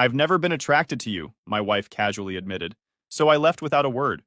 I've never been attracted to you, my wife casually admitted, so I left without a word.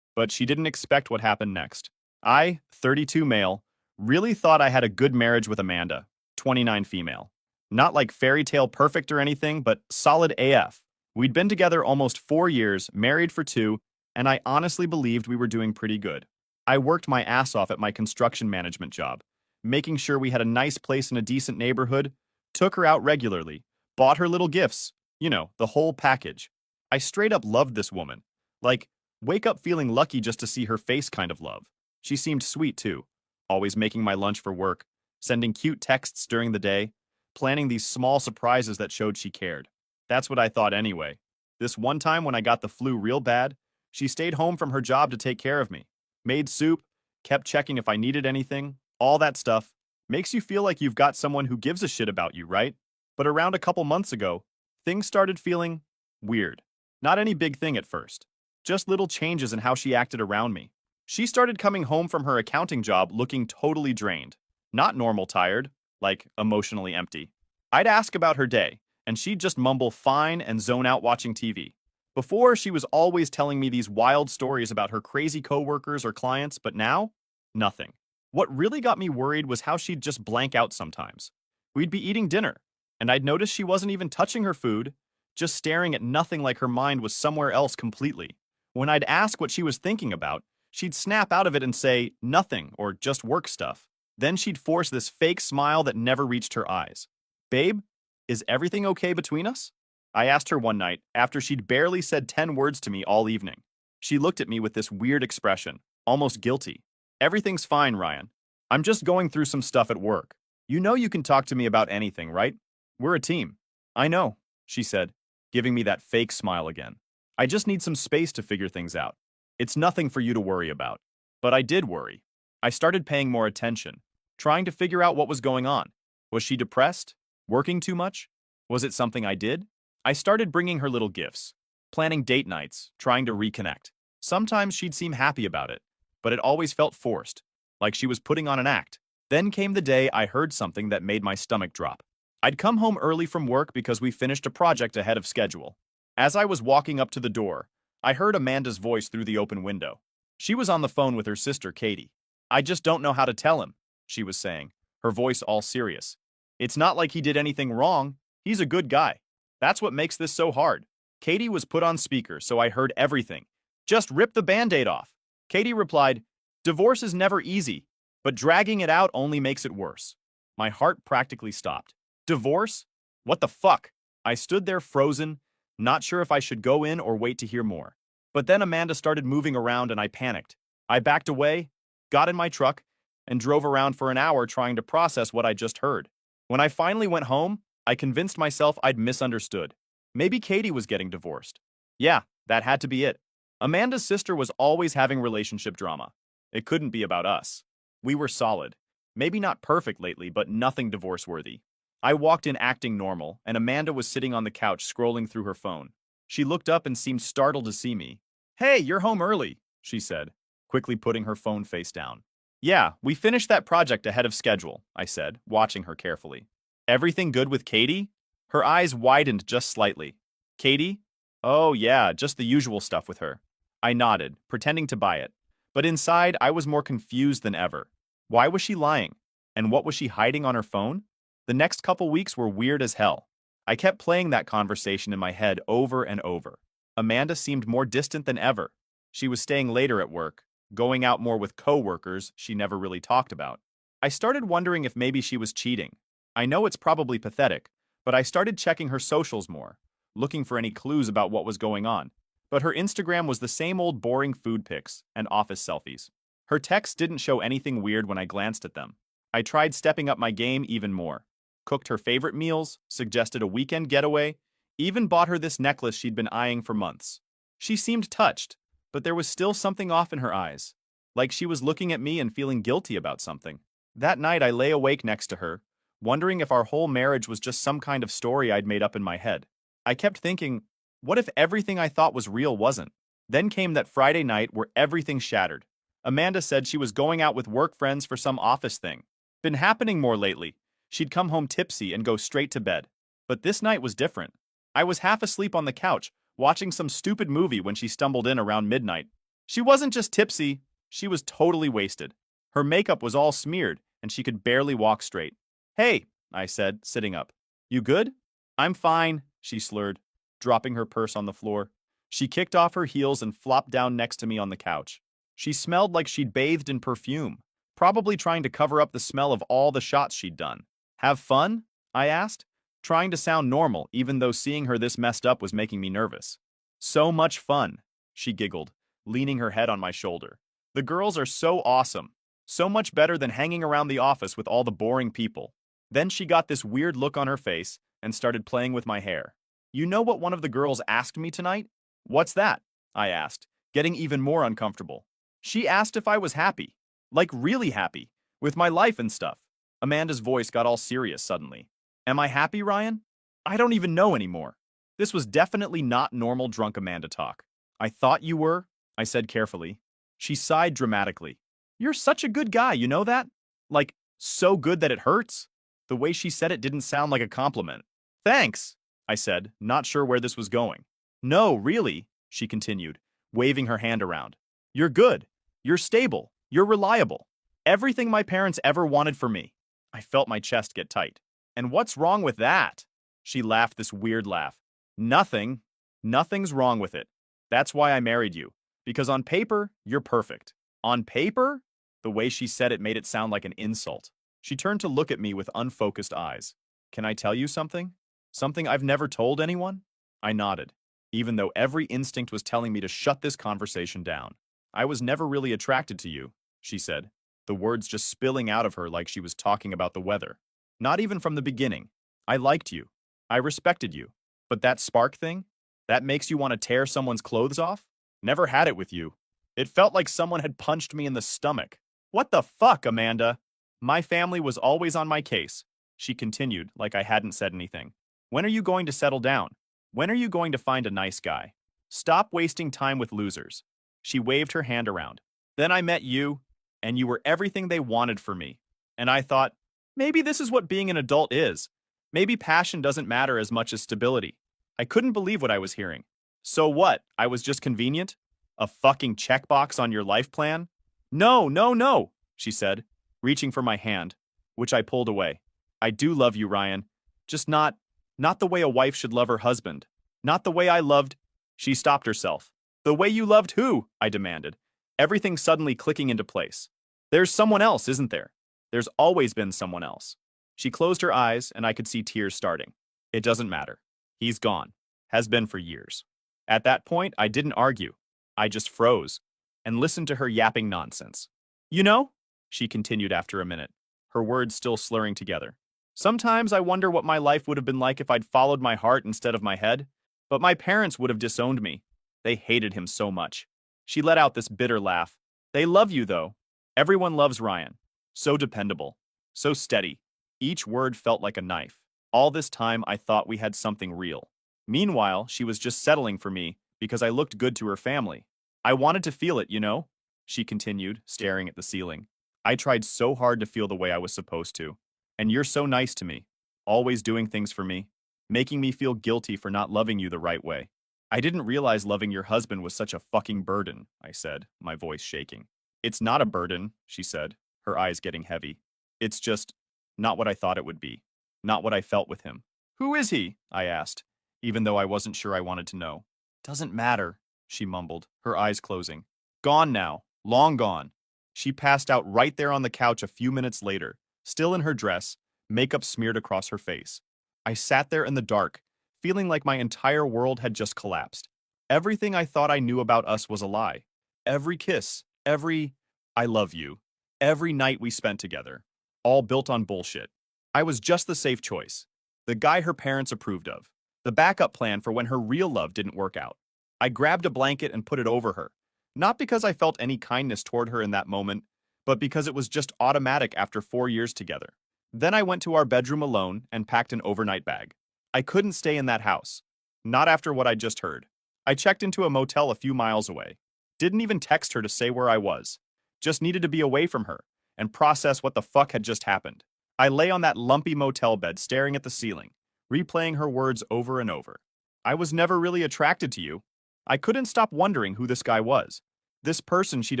But she didn't expect what happened next. I, 32 male, really thought I had a good marriage with Amanda, 29 female. Not like fairy tale perfect or anything, but solid AF. We'd been together almost 4 years, married for two, and I honestly believed we were doing pretty good. I worked my ass off at my construction management job, making sure we had a nice place in a decent neighborhood, took her out regularly, bought her little gifts, the whole package. I straight up loved this woman. Like, wake up feeling lucky just to see her face kind of love. She seemed sweet too, always making my lunch for work, sending cute texts during the day, planning these small surprises that showed she cared. That's what I thought anyway. This one time when I got the flu real bad, she stayed home from her job to take care of me. Made soup, kept checking if I needed anything, all that stuff. Makes you feel like you've got someone who gives a shit about you, right? But around a couple months ago, things started feeling weird. Not any big thing at first. Just little changes in how she acted around me. She started coming home from her accounting job looking totally drained. Not normal tired, like emotionally empty. I'd ask about her day, and she'd just mumble fine and zone out watching TV. Before, she was always telling me these wild stories about her crazy coworkers or clients, but now, nothing. What really got me worried was how she'd just blank out sometimes. We'd be eating dinner, and I'd notice she wasn't even touching her food, just staring at nothing like her mind was somewhere else completely. When I'd ask what she was thinking about, she'd snap out of it and say, nothing, or just work stuff. Then she'd force this fake smile that never reached her eyes. Babe, is everything okay between us? I asked her one night after she'd barely said 10 words to me all evening. She looked at me with this weird expression, almost guilty. Everything's fine, Ryan. I'm just going through some stuff at work. You know you can talk to me about anything, right? We're a team. I know, she said, giving me that fake smile again. I just need some space to figure things out. It's nothing for you to worry about. But I did worry. I started paying more attention, trying to figure out what was going on. Was she depressed? Working too much? Was it something I did? I started bringing her little gifts, planning date nights, trying to reconnect. Sometimes she'd seem happy about it, but it always felt forced, like she was putting on an act. Then came the day I heard something that made my stomach drop. I'd come home early from work because we finished a project ahead of schedule. As I was walking up to the door, I heard Amanda's voice through the open window. She was on the phone with her sister, Katie. I just don't know how to tell him, she was saying, her voice all serious. It's not like he did anything wrong. He's a good guy. That's what makes this so hard. Katie was put on speaker, so I heard everything. Just rip the Band-Aid off. Katie replied, divorce is never easy, but dragging it out only makes it worse. My heart practically stopped. Divorce? What the fuck? I stood there frozen, not sure if I should go in or wait to hear more. But then Amanda started moving around and I panicked. I backed away, got in my truck, and drove around for an hour trying to process what I just heard. When I finally went home, I convinced myself I'd misunderstood. Maybe Katie was getting divorced. Yeah, that had to be it. Amanda's sister was always having relationship drama. It couldn't be about us. We were solid. Maybe not perfect lately, but nothing divorce-worthy. I walked in acting normal, and Amanda was sitting on the couch scrolling through her phone. She looked up and seemed startled to see me. Hey, you're home early, she said, quickly putting her phone face down. Yeah, we finished that project ahead of schedule, I said, watching her carefully. Everything good with Katie? Her eyes widened just slightly. Katie? Oh yeah, just the usual stuff with her. I nodded, pretending to buy it. But inside, I was more confused than ever. Why was she lying? And what was she hiding on her phone? The next couple weeks were weird as hell. I kept playing that conversation in my head over and over. Amanda seemed more distant than ever. She was staying later at work, going out more with co-workers she never really talked about. I started wondering if maybe she was cheating. I know it's probably pathetic, but I started checking her socials more, looking for any clues about what was going on. But her Instagram was the same old boring food pics and office selfies. Her texts didn't show anything weird when I glanced at them. I tried stepping up my game even more. Cooked her favorite meals, suggested a weekend getaway, even bought her this necklace she'd been eyeing for months. She seemed touched, but there was still something off in her eyes, like she was looking at me and feeling guilty about something. That night I lay awake next to her, wondering if our whole marriage was just some kind of story I'd made up in my head. I kept thinking, what if everything I thought was real wasn't? Then came that Friday night where everything shattered. Amanda said she was going out with work friends for some office thing. Been happening more lately. She'd come home tipsy and go straight to bed. But this night was different. I was half asleep on the couch, watching some stupid movie when she stumbled in around midnight. She wasn't just tipsy, she was totally wasted. Her makeup was all smeared, and she could barely walk straight. Hey, I said, sitting up. You good? I'm fine, she slurred, dropping her purse on the floor. She kicked off her heels and flopped down next to me on the couch. She smelled like she'd bathed in perfume, probably trying to cover up the smell of all the shots she'd done. Have fun? I asked, trying to sound normal even though seeing her this messed up was making me nervous. So much fun, she giggled, leaning her head on my shoulder. The girls are so awesome. So much better than hanging around the office with all the boring people. Then she got this weird look on her face and started playing with my hair. You know what one of the girls asked me tonight? What's that? I asked, getting even more uncomfortable. She asked if I was happy. Like really happy. With my life and stuff. Amanda's voice got all serious suddenly. Am I happy, Ryan? I don't even know anymore. This was definitely not normal drunk Amanda talk. I thought you were, I said carefully. She sighed dramatically. You're such a good guy, you know that? Like, so good that it hurts? The way she said it didn't sound like a compliment. Thanks, I said, not sure where this was going. No, really, she continued, waving her hand around. You're good. You're stable. You're reliable. Everything my parents ever wanted for me. I felt my chest get tight. And what's wrong with that? She laughed this weird laugh. Nothing. Nothing's wrong with it. That's why I married you. Because on paper, you're perfect. On paper? The way she said it made it sound like an insult. She turned to look at me with unfocused eyes. Can I tell you something? Something I've never told anyone? I nodded, even though every instinct was telling me to shut this conversation down. I was never really attracted to you, she said, the words just spilling out of her like she was talking about the weather. Not even from the beginning. I liked you. I respected you. But that spark thing? That makes you want to tear someone's clothes off? Never had it with you. It felt like someone had punched me in the stomach. What the fuck, Amanda? My family was always on my case, she continued like I hadn't said anything. When are you going to settle down? When are you going to find a nice guy? Stop wasting time with losers. She waved her hand around. Then I met you, and you were everything they wanted for me. And I thought, maybe this is what being an adult is. Maybe passion doesn't matter as much as stability. I couldn't believe what I was hearing. So what? I was just convenient? A fucking checkbox on your life plan? No, no, no, she said, reaching for my hand, which I pulled away. I do love you, Ryan. Just not the way a wife should love her husband. Not the way I loved. She stopped herself. The way you loved who? I demanded, everything suddenly clicking into place. There's someone else, isn't there? There's always been someone else. She closed her eyes, and I could see tears starting. It doesn't matter. He's gone. Has been for years. At that point, I didn't argue. I just froze and listened to her yapping nonsense. You know, she continued after a minute, her words still slurring together. Sometimes I wonder what my life would have been like if I'd followed my heart instead of my head. But my parents would have disowned me. They hated him so much. She let out this bitter laugh. They love you, though. Everyone loves Ryan. So dependable. So steady. Each word felt like a knife. All this time, I thought we had something real. Meanwhile, she was just settling for me because I looked good to her family. I wanted to feel it, you know? She continued, staring at the ceiling. I tried so hard to feel the way I was supposed to. And you're so nice to me. Always doing things for me. Making me feel guilty for not loving you the right way. I didn't realize loving your husband was such a fucking burden, I said, my voice shaking. It's not a burden, she said, her eyes getting heavy. It's just not what I thought it would be. Not what I felt with him. Who is he? I asked, even though I wasn't sure I wanted to know. Doesn't matter, she mumbled, her eyes closing. Gone now. Long gone. She passed out right there on the couch a few minutes later, still in her dress, makeup smeared across her face. I sat there in the dark, feeling like my entire world had just collapsed. Everything I thought I knew about us was a lie. Every kiss, every I love you, every night we spent together, all built on bullshit. I was just the safe choice, the guy her parents approved of, the backup plan for when her real love didn't work out. I grabbed a blanket and put it over her, not because I felt any kindness toward her in that moment, but because it was just automatic after 4 years together. Then I went to our bedroom alone and packed an overnight bag. I couldn't stay in that house. Not after what I'd just heard. I checked into a motel a few miles away. Didn't even text her to say where I was. Just needed to be away from her and process what the fuck had just happened. I lay on that lumpy motel bed staring at the ceiling, replaying her words over and over. I was never really attracted to you. I couldn't stop wondering who this guy was. This person she'd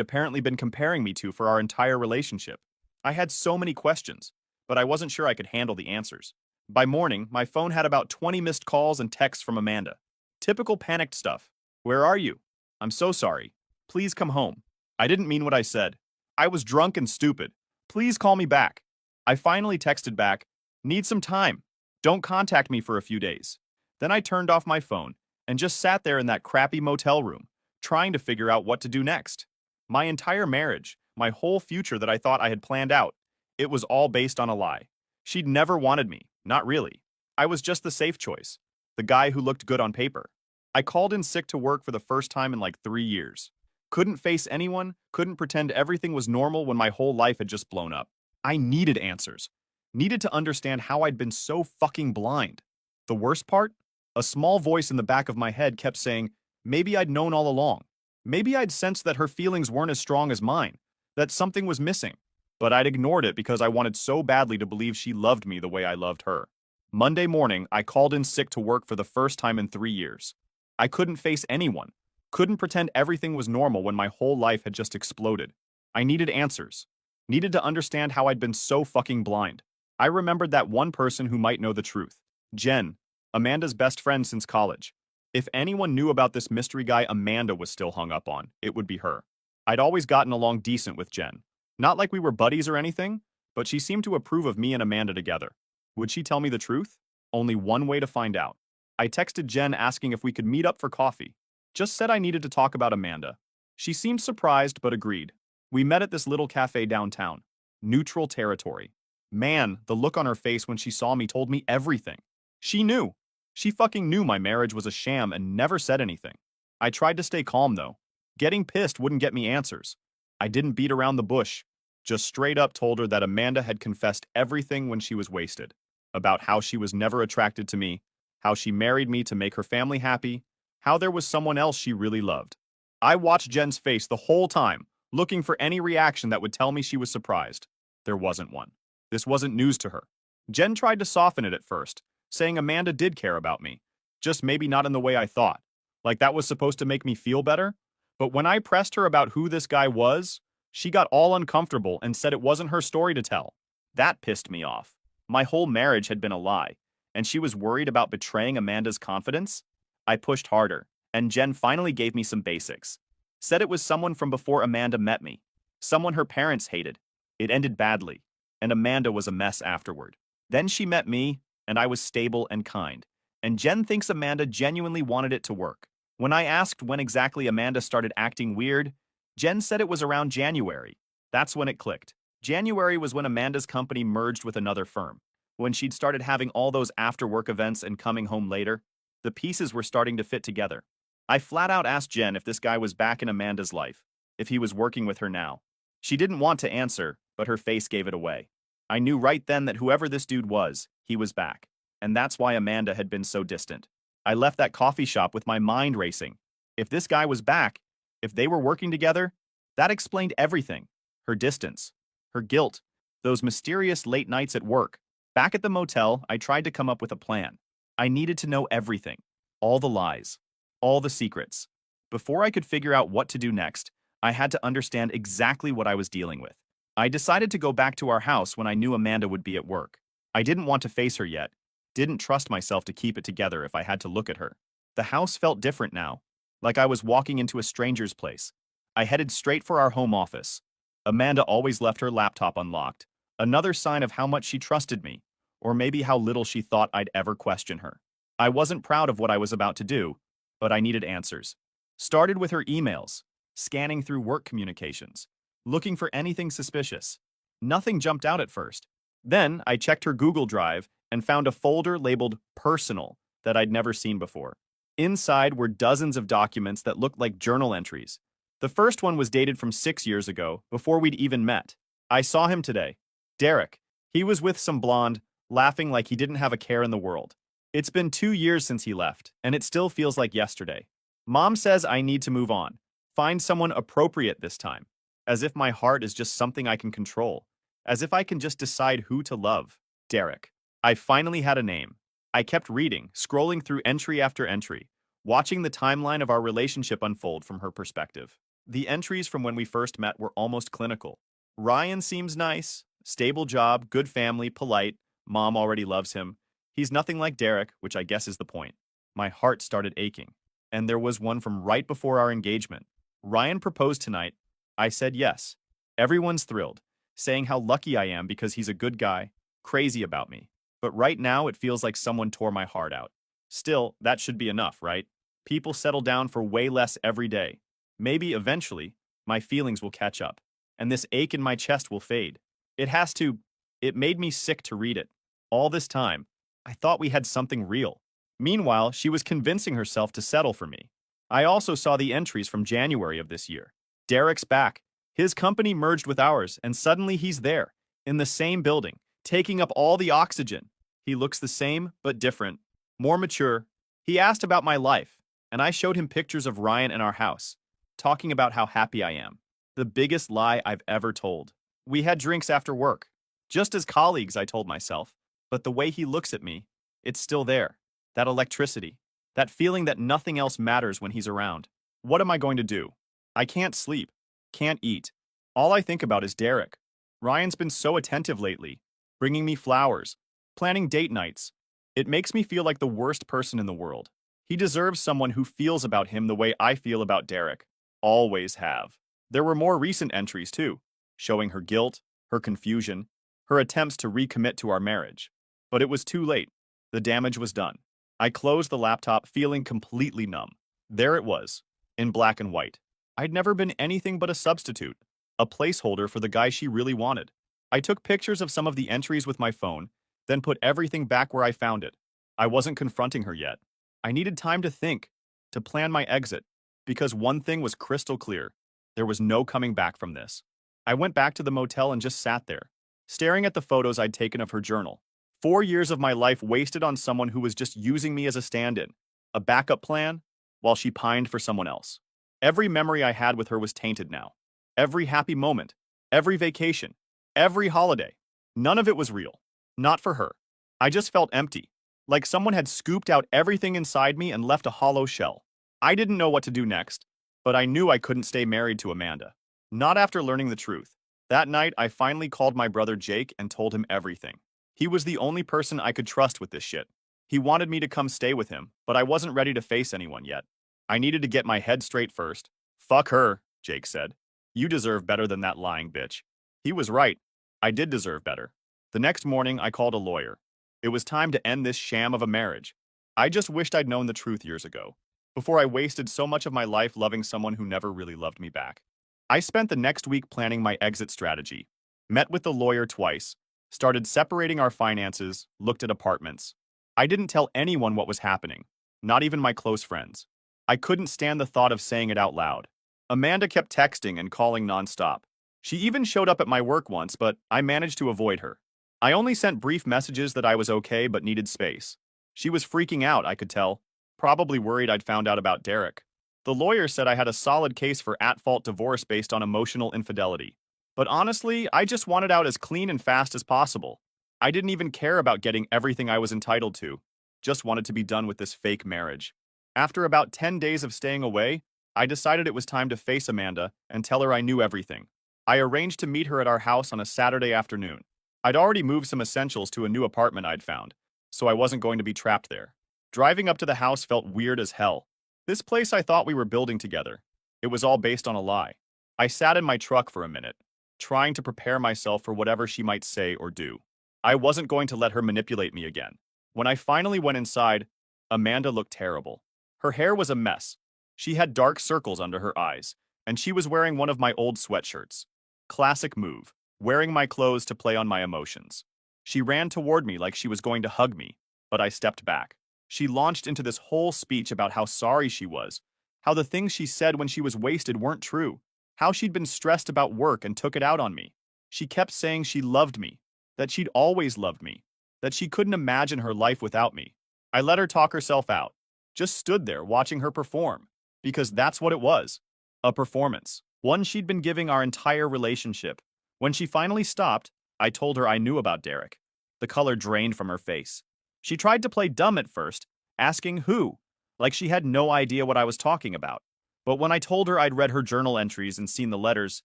apparently been comparing me to for our entire relationship. I had so many questions, but I wasn't sure I could handle the answers. By morning, my phone had about 20 missed calls and texts from Amanda. Typical panicked stuff. Where are you? I'm so sorry. Please come home. I didn't mean what I said. I was drunk and stupid. Please call me back. I finally texted back, need some time. Don't contact me for a few days. Then I turned off my phone and just sat there in that crappy motel room, trying to figure out what to do next. My entire marriage, my whole future that I thought I had planned out, it was all based on a lie. She'd never wanted me, not really. I was just the safe choice, the guy who looked good on paper. I called in sick to work for the first time in like 3 years. Couldn't face anyone, couldn't pretend everything was normal when my whole life had just blown up. I needed answers. Needed to understand how I'd been so fucking blind. The worst part? A small voice in the back of my head kept saying, maybe I'd known all along. Maybe I'd sensed that her feelings weren't as strong as mine, that something was missing. But I'd ignored it because I wanted so badly to believe she loved me the way I loved her. Monday morning, I called in sick to work for the first time in 3 years. I couldn't face anyone. Couldn't pretend everything was normal when my whole life had just exploded. I needed answers. Needed to understand how I'd been so fucking blind. I remembered that one person who might know the truth. Jen, Amanda's best friend since college. If anyone knew about this mystery guy Amanda was still hung up on, it would be her. I'd always gotten along decent with Jen. Not like we were buddies or anything, but she seemed to approve of me and Amanda together. Would she tell me the truth? Only one way to find out. I texted Jen asking if we could meet up for coffee. Just said I needed to talk about Amanda. She seemed surprised but agreed. We met at this little cafe downtown. Neutral territory. Man, the look on her face when she saw me told me everything. She knew. She fucking knew my marriage was a sham and never said anything. I tried to stay calm though. Getting pissed wouldn't get me answers. I didn't beat around the bush. Just straight up told her that Amanda had confessed everything when she was wasted. About how she was never attracted to me, how she married me to make her family happy, how there was someone else she really loved. I watched Jen's face the whole time, looking for any reaction that would tell me she was surprised. There wasn't one. This wasn't news to her. Jen tried to soften it at first, saying Amanda did care about me, just maybe not in the way I thought. Like that was supposed to make me feel better? But when I pressed her about who this guy was, she got all uncomfortable and said it wasn't her story to tell. That pissed me off. My whole marriage had been a lie, and she was worried about betraying Amanda's confidence? I pushed harder, and Jen finally gave me some basics. Said it was someone from before Amanda met me. Someone her parents hated. It ended badly, and Amanda was a mess afterward. Then she met me, and I was stable and kind. And Jen thinks Amanda genuinely wanted it to work. When I asked when exactly Amanda started acting weird, Jen said it was around January. That's when it clicked. January was when Amanda's company merged with another firm. When she'd started having all those after-work events and coming home later, the pieces were starting to fit together. I flat out asked Jen if this guy was back in Amanda's life, if he was working with her now. She didn't want to answer, but her face gave it away. I knew right then that whoever this dude was, he was back. And that's why Amanda had been so distant. I left that coffee shop with my mind racing. If this guy was back, if they were working together, that explained everything. Her distance, her guilt, those mysterious late nights at work. Back at the motel, I tried to come up with a plan. I needed to know everything. All the lies. All the secrets. Before I could figure out what to do next, I had to understand exactly what I was dealing with. I decided to go back to our house when I knew Amanda would be at work. I didn't want to face her yet. Didn't trust myself to keep it together if I had to look at her. The house felt different now, like I was walking into a stranger's place. I headed straight for our home office. Amanda always left her laptop unlocked, another sign of how much she trusted me, or maybe how little she thought I'd ever question her. I wasn't proud of what I was about to do, but I needed answers. Started with her emails, scanning through work communications, looking for anything suspicious. Nothing jumped out at first. Then I checked her Google Drive and found a folder labeled Personal that I'd never seen before. Inside were dozens of documents that looked like journal entries. The first one was dated from 6 years ago, before we'd even met. I saw him today. Derek. He was with some blonde, laughing like he didn't have a care in the world. It's been 2 years since he left, and it still feels like yesterday. Mom says I need to move on. Find someone appropriate this time. As if my heart is just something I can control. As if I can just decide who to love. Derek. I finally had a name. I kept reading, scrolling through entry after entry, watching the timeline of our relationship unfold from her perspective. The entries from when we first met were almost clinical. Ryan seems nice, stable job, good family, polite, mom already loves him. He's nothing like Derek, which I guess is the point. My heart started aching. And there was one from right before our engagement. Ryan proposed tonight. I said yes. Everyone's thrilled, saying how lucky I am because he's a good guy, crazy about me. But right now it feels like someone tore my heart out. Still, that should be enough, right? People settle down for way less every day. Maybe eventually, my feelings will catch up, and this ache in my chest will fade. It has to. It made me sick to read it. All this time, I thought we had something real. Meanwhile, she was convincing herself to settle for me. I also saw the entries from January of this year. Derek's back. His company merged with ours, and suddenly he's there, in the same building, taking up all the oxygen. He looks the same, but different, more mature. He asked about my life, and I showed him pictures of Ryan and our house, talking about how happy I am. The biggest lie I've ever told. We had drinks after work. Just as colleagues, I told myself. But the way he looks at me, it's still there. That electricity. That feeling that nothing else matters when he's around. What am I going to do? I can't sleep. Can't eat. All I think about is Derek. Ryan's been so attentive lately, bringing me flowers, planning date nights. It makes me feel like the worst person in the world. He deserves someone who feels about him the way I feel about Derek. Always have. There were more recent entries too, showing her guilt, her confusion, her attempts to recommit to our marriage. But it was too late. The damage was done. I closed the laptop feeling completely numb. There it was, in black and white. I'd never been anything but a substitute, a placeholder for the guy she really wanted. I took pictures of some of the entries with my phone, then put everything back where I found it. I wasn't confronting her yet. I needed time to think, to plan my exit, because one thing was crystal clear. There was no coming back from this. I went back to the motel and just sat there, staring at the photos I'd taken of her journal. 4 years of my life wasted on someone who was just using me as a stand-in, a backup plan, while she pined for someone else. Every memory I had with her was tainted now. Every happy moment, every vacation, every holiday. None of it was real. Not for her. I just felt empty, like someone had scooped out everything inside me and left a hollow shell. I didn't know what to do next, but I knew I couldn't stay married to Amanda. Not after learning the truth. That night, I finally called my brother Jake and told him everything. He was the only person I could trust with this shit. He wanted me to come stay with him, but I wasn't ready to face anyone yet. I needed to get my head straight first. Fuck her, Jake said. You deserve better than that lying bitch. He was right. I did deserve better. The next morning, I called a lawyer. It was time to end this sham of a marriage. I just wished I'd known the truth years ago, before I wasted so much of my life loving someone who never really loved me back. I spent the next week planning my exit strategy, met with the lawyer twice, started separating our finances, looked at apartments. I didn't tell anyone what was happening, not even my close friends. I couldn't stand the thought of saying it out loud. Amanda kept texting and calling nonstop. She even showed up at my work once, but I managed to avoid her. I only sent brief messages that I was okay but needed space. She was freaking out, I could tell, probably worried I'd found out about Derek. The lawyer said I had a solid case for at-fault divorce based on emotional infidelity. But honestly, I just wanted out as clean and fast as possible. I didn't even care about getting everything I was entitled to. Just wanted to be done with this fake marriage. After about 10 days of staying away, I decided it was time to face Amanda and tell her I knew everything. I arranged to meet her at our house on a Saturday afternoon. I'd already moved some essentials to a new apartment I'd found, so I wasn't going to be trapped there. Driving up to the house felt weird as hell. This place I thought we were building together. It was all based on a lie. I sat in my truck for a minute, trying to prepare myself for whatever she might say or do. I wasn't going to let her manipulate me again. When I finally went inside, Amanda looked terrible. Her hair was a mess. She had dark circles under her eyes, and she was wearing one of my old sweatshirts. Classic move, wearing my clothes to play on my emotions. She ran toward me like she was going to hug me, but I stepped back. She launched into this whole speech about how sorry she was, how the things she said when she was wasted weren't true, how she'd been stressed about work and took it out on me. She kept saying she loved me, that she'd always loved me, that she couldn't imagine her life without me. I let her talk herself out, just stood there watching her perform, because that's what it was, a performance, one she'd been giving our entire relationship. When she finally stopped, I told her I knew about Derek. The color drained from her face. She tried to play dumb at first, asking who, like she had no idea what I was talking about. But when I told her I'd read her journal entries and seen the letters,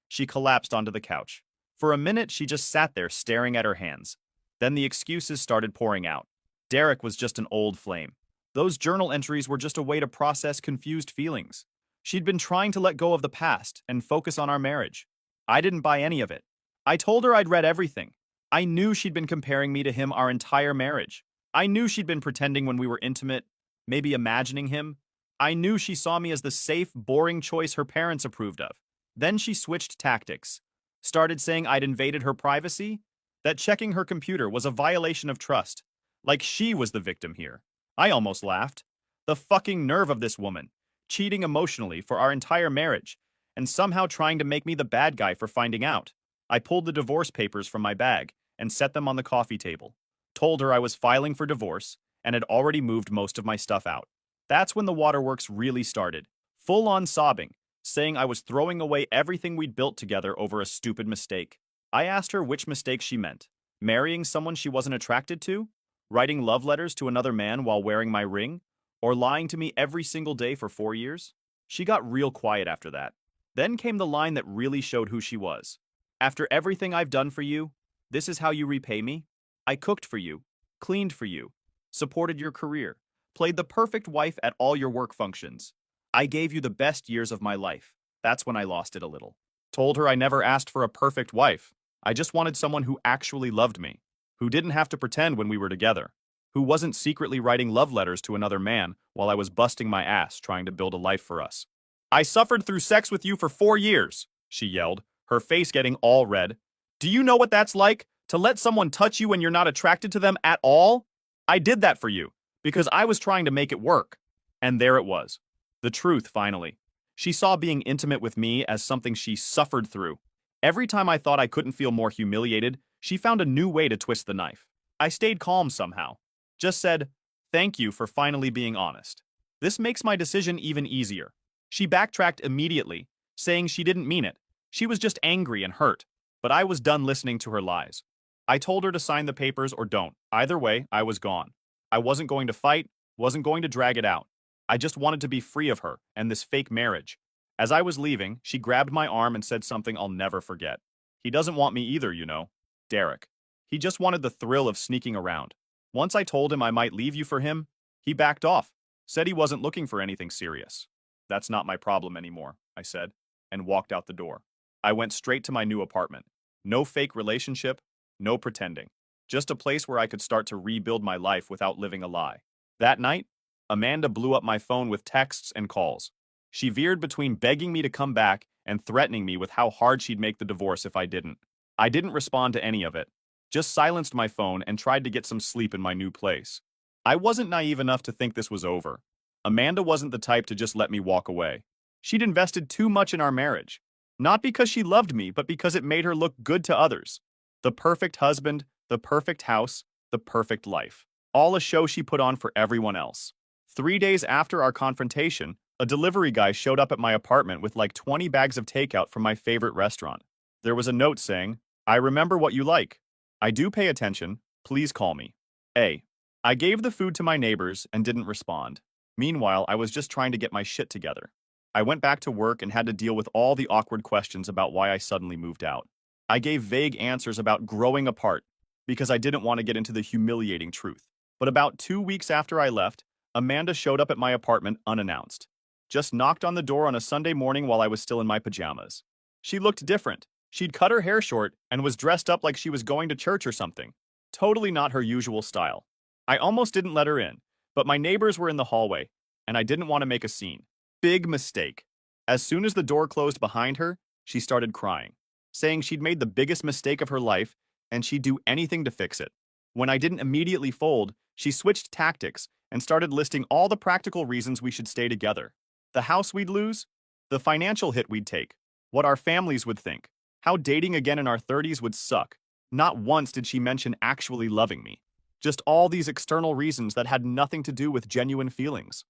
she collapsed onto the couch. For a minute, she just sat there staring at her hands. Then the excuses started pouring out. Derek was just an old flame. Those journal entries were just a way to process confused feelings. She'd been trying to let go of the past and focus on our marriage. I didn't buy any of it. I told her I'd read everything. I knew she'd been comparing me to him our entire marriage. I knew she'd been pretending when we were intimate, maybe imagining him. I knew she saw me as the safe, boring choice her parents approved of. Then she switched tactics. Started saying I'd invaded her privacy, that checking her computer was a violation of trust. Like she was the victim here. I almost laughed. The fucking nerve of this woman, cheating emotionally for our entire marriage, and somehow trying to make me the bad guy for finding out. I pulled the divorce papers from my bag and set them on the coffee table. Told her I was filing for divorce and had already moved most of my stuff out. That's when the waterworks really started. Full-on sobbing, saying I was throwing away everything we'd built together over a stupid mistake. I asked her which mistake she meant. Marrying someone she wasn't attracted to? Writing love letters to another man while wearing my ring? Or lying to me every single day for 4 years? She got real quiet after that. Then came the line that really showed who she was. After everything I've done for you, this is how you repay me? I cooked for you, cleaned for you, supported your career, played the perfect wife at all your work functions. I gave you the best years of my life. That's when I lost it a little. Told her I never asked for a perfect wife. I just wanted someone who actually loved me, who didn't have to pretend when we were together, who wasn't secretly writing love letters to another man while I was busting my ass trying to build a life for us. I suffered through sex with you for 4 years, she yelled, her face getting all red. Do you know what that's like? To let someone touch you when you're not attracted to them at all? I did that for you, because I was trying to make it work. And there it was. The truth, finally. She saw being intimate with me as something she suffered through. Every time I thought I couldn't feel more humiliated, she found a new way to twist the knife. I stayed calm somehow. Just said, thank you for finally being honest. This makes my decision even easier. She backtracked immediately, saying she didn't mean it. She was just angry and hurt. But I was done listening to her lies. I told her to sign the papers or don't. Either way, I was gone. I wasn't going to fight, wasn't going to drag it out. I just wanted to be free of her and this fake marriage. As I was leaving, she grabbed my arm and said something I'll never forget. He doesn't want me either, you know. Derek. He just wanted the thrill of sneaking around. Once I told him I might leave you for him, he backed off, said he wasn't looking for anything serious. That's not my problem anymore, I said, and walked out the door. I went straight to my new apartment. No fake relationship, no pretending. Just a place where I could start to rebuild my life without living a lie. That night, Amanda blew up my phone with texts and calls. She veered between begging me to come back and threatening me with how hard she'd make the divorce if I didn't. I didn't respond to any of it, just silenced my phone and tried to get some sleep in my new place. I wasn't naive enough to think this was over. Amanda wasn't the type to just let me walk away. She'd invested too much in our marriage. Not because she loved me, but because it made her look good to others. The perfect husband, the perfect house, the perfect life. All a show she put on for everyone else. 3 days after our confrontation, a delivery guy showed up at my apartment with like 20 bags of takeout from my favorite restaurant. There was a note saying, I remember what you like. I do pay attention. Please call me. I gave the food to my neighbors and didn't respond. Meanwhile, I was just trying to get my shit together. I went back to work and had to deal with all the awkward questions about why I suddenly moved out. I gave vague answers about growing apart because I didn't want to get into the humiliating truth. But about 2 weeks after I left, Amanda showed up at my apartment unannounced. Just knocked on the door on a Sunday morning while I was still in my pajamas. She looked different. She'd cut her hair short and was dressed up like she was going to church or something. Totally not her usual style. I almost didn't let her in, but my neighbors were in the hallway, and I didn't want to make a scene. Big mistake. As soon as the door closed behind her, she started crying, saying she'd made the biggest mistake of her life and she'd do anything to fix it. When I didn't immediately fold, she switched tactics and started listing all the practical reasons we should stay together. The house we'd lose, the financial hit we'd take, what our families would think, how dating again in our 30s would suck. Not once did she mention actually loving me. Just all these external reasons that had nothing to do with genuine feelings.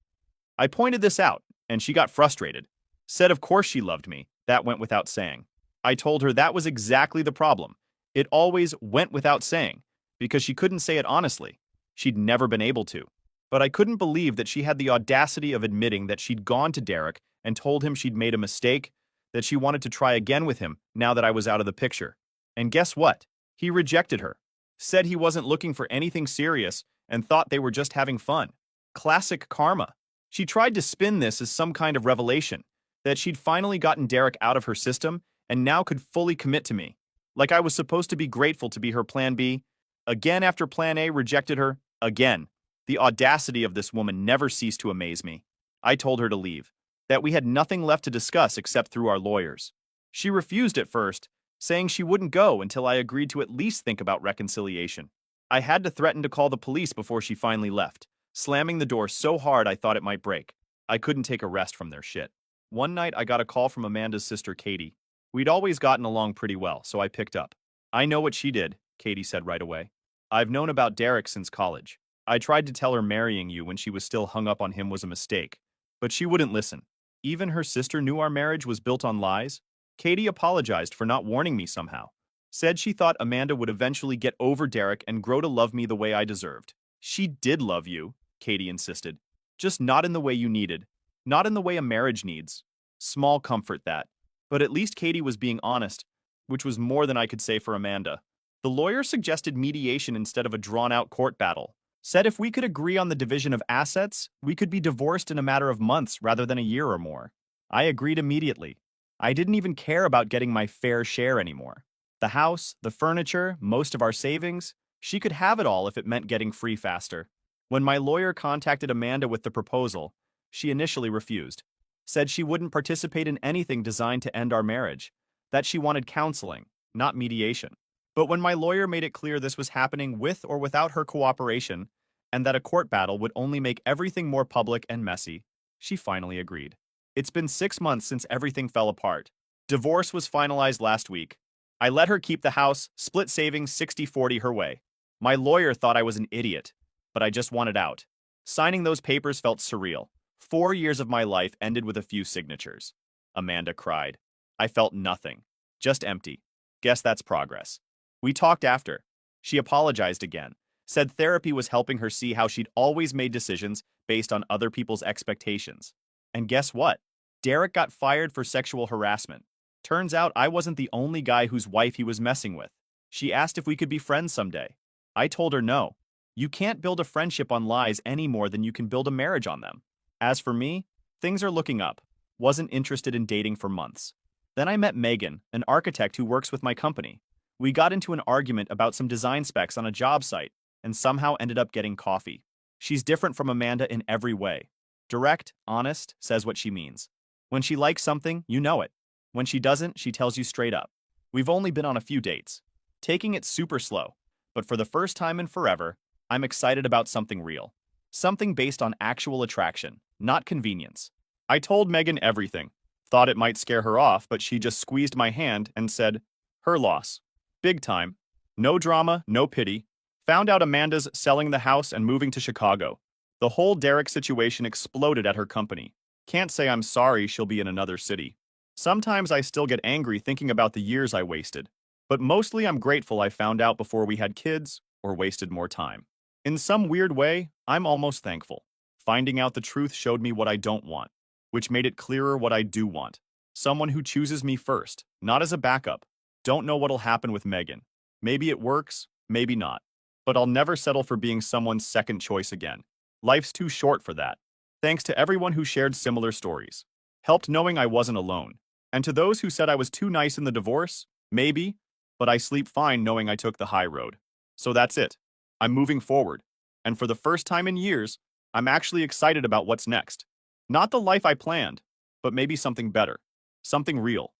I pointed this out, and she got frustrated. Said of course she loved me. That went without saying. I told her that was exactly the problem. It always went without saying, because she couldn't say it honestly. she'd never been able to. But I couldn't believe that she had the audacity of admitting that she'd gone to Derek and told him she'd made a mistake, that she wanted to try again with him now that I was out of the picture. And guess what? He rejected her, said he wasn't looking for anything serious, and thought they were just having fun. Classic karma. She tried to spin this as some kind of revelation, that she'd finally gotten Derek out of her system and now could fully commit to me. Like I was supposed to be grateful to be her plan B. Again after plan A rejected her, again. The audacity of this woman never ceased to amaze me. I told her to leave, that we had nothing left to discuss except through our lawyers. She refused at first, saying she wouldn't go until I agreed to at least think about reconciliation. I had to threaten to call the police before she finally left, slamming the door so hard I thought it might break. I couldn't take a rest from their shit. One night I got a call from Amanda's sister Katie. We'd always gotten along pretty well, so I picked up. I know what she did, Katie said right away. I've known about Derek since college. I tried to tell her marrying you when she was still hung up on him was a mistake, but she wouldn't listen. Even her sister knew our marriage was built on lies. Katie apologized for not warning me somehow. Said she thought Amanda would eventually get over Derek and grow to love me the way I deserved. She did love you, Katie insisted. Just not in the way you needed. Not in the way a marriage needs. Small comfort that. But at least Katie was being honest, which was more than I could say for Amanda. The lawyer suggested mediation instead of a drawn-out court battle. Said if we could agree on the division of assets, we could be divorced in a matter of months rather than a year or more. I agreed immediately. I didn't even care about getting my fair share anymore. The house, the furniture, most of our savings, she could have it all if it meant getting free faster. When my lawyer contacted Amanda with the proposal, she initially refused. Said she wouldn't participate in anything designed to end our marriage, that she wanted counseling, not mediation. But when my lawyer made it clear this was happening with or without her cooperation, and that a court battle would only make everything more public and messy, she finally agreed. It's been 6 months since everything fell apart. Divorce was finalized last week. I let her keep the house, split savings 60-40 her way. My lawyer thought I was an idiot, but I just wanted out. Signing those papers felt surreal. 4 years of my life ended with a few signatures. Amanda cried. I felt nothing. Just empty. Guess that's progress. We talked after. She apologized again. Said therapy was helping her see how she'd always made decisions based on other people's expectations. And guess what? Derek got fired for sexual harassment. Turns out I wasn't the only guy whose wife he was messing with. She asked if we could be friends someday. I told her no. You can't build a friendship on lies any more than you can build a marriage on them. As for me, things are looking up. Wasn't interested in dating for months. Then I met Megan, an architect who works with my company. We got into an argument about some design specs on a job site and somehow ended up getting coffee. She's different from Amanda in every way. Direct, honest, says what she means. When she likes something, you know it. When she doesn't, she tells you straight up. We've only been on a few dates. Taking it super slow. But for the first time in forever, I'm excited about something real. Something based on actual attraction, not convenience. I told Megan everything. Thought it might scare her off, but she just squeezed my hand and said, her loss. Big time. No drama, no pity. Found out Amanda's selling the house and moving to Chicago. The whole Derek situation exploded at her company. Can't say I'm sorry she'll be in another city. Sometimes I still get angry thinking about the years I wasted. But mostly I'm grateful I found out before we had kids or wasted more time. In some weird way, I'm almost thankful. Finding out the truth showed me what I don't want, which made it clearer what I do want. Someone who chooses me first, not as a backup. Don't know what'll happen with Megan. Maybe it works, maybe not. But I'll never settle for being someone's second choice again. Life's too short for that. Thanks to everyone who shared similar stories. Helped knowing I wasn't alone. And to those who said I was too nice in the divorce, maybe, but I sleep fine knowing I took the high road. So that's it. I'm moving forward. And for the first time in years, I'm actually excited about what's next. Not the life I planned, but maybe something better. Something real.